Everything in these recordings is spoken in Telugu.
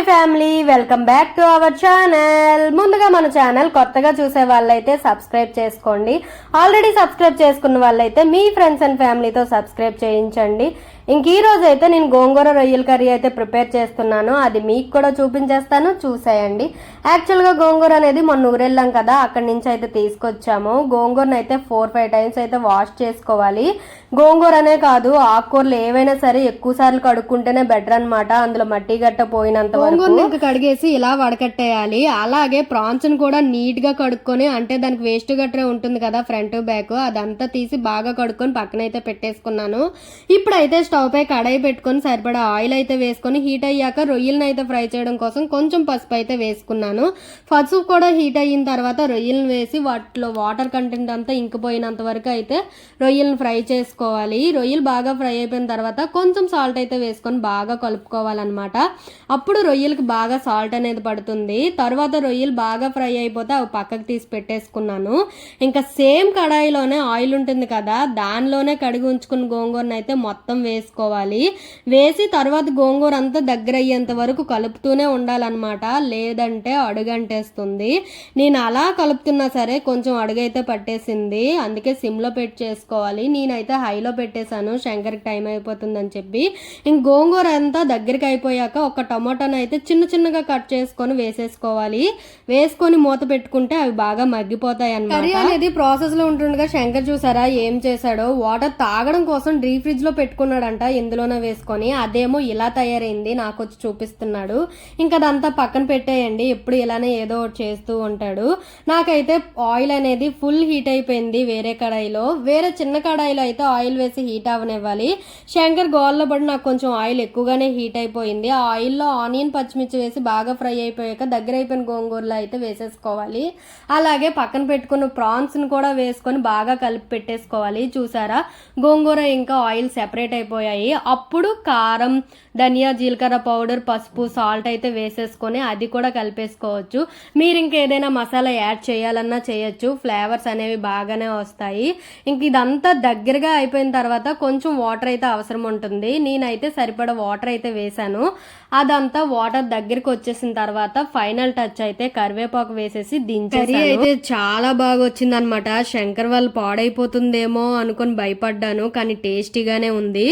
Family, welcome back to our channel. ముందుగా మన ఛానల్ కొత్తగా చూసే వాళ్ళైతే సబ్స్క్రైబ్ చేసుకోండి. ఆల్రెడీ సబ్స్క్రైబ్ చేసుకున్న వాళ్ళైతే మీ ఫ్రెండ్స్ అండ్ ఫ్యామిలీతో సబ్స్క్రైబ్ చేయించండి. ఇంక ఈ రోజు అయితే నేను గోంగూర రొయ్యల కర్రీ అయితే ప్రిపేర్ చేస్తున్నాను. అది మీకు కూడా చూపించేస్తాను, చూసేయండి. యాక్చువల్గా గోంగూర అనేది మొన్న ఊరెళ్ళాం కదా, అక్కడి నుంచి అయితే తీసుకొచ్చాము. గోంగూరను అయితే 4-5 టైమ్స్ అయితే వాష్ చేసుకోవాలి. గోంగూరనే కాదు, ఆకుకూరలు ఏవైనా సరే ఎక్కువ సార్లు కడుక్కుంటేనే బెటర్ అనమాట. అందులో మట్టి గట్ట పోయినంత వరకు ఇంకా కడిగేసి ఇలా వడకట్టేయాలి. అలాగే ప్రాన్స్ ను కూడా నీట్ గా కడుక్కొని, అంటే దానికి వేస్ట్ గట్రే ఉంటుంది కదా ఫ్రంట్ బ్యాక్, అదంతా తీసి బాగా కడుక్కొని పక్కనైతే పెట్టేసుకున్నాను. ఇప్పుడైతే స్టవ్ పై కడాయి పెట్టుకొని సరిపడా ఆయిల్ అయితే వేసుకొని హీట్ అయ్యాక రొయ్యలను అయితే ఫ్రై చేయడం కోసం కొంచెం పసుపు అయితే వేసుకున్నాను. పసుపు కూడా హీట్ అయిన తర్వాత రొయ్యలను వేసి వాటిలో వాటర్ కంటెంట్ అంతా ఇంకిపోయినంత వరకు అయితే రొయ్యలను ఫ్రై చేసుకోవాలి. రొయ్యలు బాగా ఫ్రై అయిపోయిన తర్వాత కొంచెం సాల్ట్ అయితే వేసుకొని బాగా కలుపుకోవాలన్నమాట. అప్పుడు రొయ్యలకు బాగా సాల్ట్ అనేది పడుతుంది. తర్వాత రొయ్యలు బాగా ఫ్రై అయిపోతే అవి పక్కకు తీసి పెట్టేసుకున్నాను. ఇంకా సేమ్ కడాయిలోనే ఆయిల్ ఉంటుంది కదా, దానిలోనే కడిగి ఉంచుకున్న గోంగూరను అయితే మొత్తం వేసుకోవాలి. వేసి తర్వాత గోంగూర అంతా దగ్గర అయ్యేంత వరకు కలుపుతూనే ఉండాలన్నమాట, లేదంటే అడుగంటేస్తుంది. నేను అలా కలుపుతున్నా సరే కొంచెం అడుగైతే పట్టేసింది, అందుకే సిమ్లో పెట్టి చేసుకోవాలి. నేనైతే హైలో పెట్టేశాను, శంకర్కి టైం అయిపోతుందని చెప్పి. ఇంక గోంగూర అంతా దగ్గరికి అయిపోయాక ఒక టమాటాను అయితే చిన్న చిన్నగా కట్ చేసుకొని వేసేసుకోవాలి. వేసుకొని మూత పెట్టుకుంటే అవి బాగా మగ్గిపోతాయి అన్నమాట. కర్రీ అనేది ప్రాసెస్ లో ఉంటుండగా శంకర్ చూసారా ఏం చేశాడో, వాటర్ తాగడం కోసం డీప్ ఫ్రిడ్జ్ లో పెట్టుకున్నాడంట ఇందులోనే వేసుకొని. అదేమో ఇలా తయారైంది, నాకు వచ్చి చూపిస్తున్నాడు. ఇంకా అదంతా పక్కన పెట్టేయండి, ఎప్పుడు ఇలానే ఏదో ఒకటి చేస్తూ ఉంటాడు. నాకైతే ఆయిల్ అనేది ఫుల్ హీట్ అయిపోయింది. వేరే కడాయిలో, వేరే చిన్న కడాయిలో అయితే ఆయిల్ వేసి హీట్ అవనివ్వాలి. శంకర్ గోల్లో పడి నాకు కొంచెం ఆయిల్ ఎక్కువగానే హీట్ అయిపోయింది. ఆ ఆయిల్లో ఆనియన్ పచ్చిమిర్చి వేసి బాగా ఫ్రై అయిపోయాక దగ్గర అయిపోయిన గోంగూరలో అయితే వేసేసుకోవాలి. అలాగే పక్కన పెట్టుకున్న ప్రాన్స్ ను కూడా వేసుకొని బాగా కలిపి పెట్టేసుకోవాలి. చూసారా గోంగూర ఇంకా ఆయిల్ సెపరేట్ అయిపోయాయి. అప్పుడు కారం, ధనియా, జీలకర్ర పౌడర్, పసుపు, సాల్ట్ అయితే వేసేసుకొని అది కూడా కలిపేసుకోవచ్చు. మీరు ఇంకా ఏదైనా మసాలా యాడ్ చేయాలన్నా చేయొచ్చు, ఫ్లేవర్స్ అనేవి బాగానే వస్తాయి. ఇంక ఇదంతా దగ్గరగా అయిపోయిన తర్వాత కొంచెం వాటర్ అయితే అవసరం ఉంటుంది. నేనైతే సరిపడా వాటర్ అయితే వేసాను. అదంతా వాటర్ దగ్గరికి వచ్చేసిన తర్వాత ఫైనల్ టచ్ అయితే కరివేపాకు వేసేసి దించేసాను. అయితే చాలా బాగా వచ్చింది అనమాట. శంకర్ వాళ్ళు పాడైపోతుందేమో అనుకొని భయపడ్డాను, కానీ టేస్టీగానే ఉంది.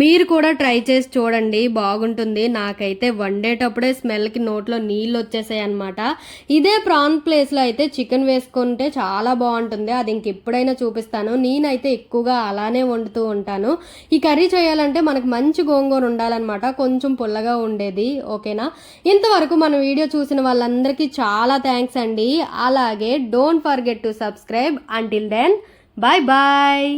మీరు కూడా ట్రై చేసి చూడండి, బాగుంటుంది. నాకైతే వండేటప్పుడే స్మెల్కి నోట్లో నీళ్ళు వచ్చేసాయి అనమాట. ఇదే ప్రాన్ ప్లేస్లో అయితే చికెన్ వేసుకుంటే చాలా బాగుంటుంది. అది ఇంకెప్పుడైనా చూపిస్తాను. నేనైతే ఎక్కువగా అలానే వండుతూ ఉంటాను. ఈ కర్రీ చేయాలంటే మనకు మంచి గోంగూర ఉండాలన్నమాట, కొంచెం పుల్లగా ఉండేది. ఓకేనా, ఇంతవరకు మన వీడియో చూసిన వాళ్ళందరికీ చాలా థ్యాంక్స్ అండి. అలాగే don't forget to subscribe. Until then, bye bye.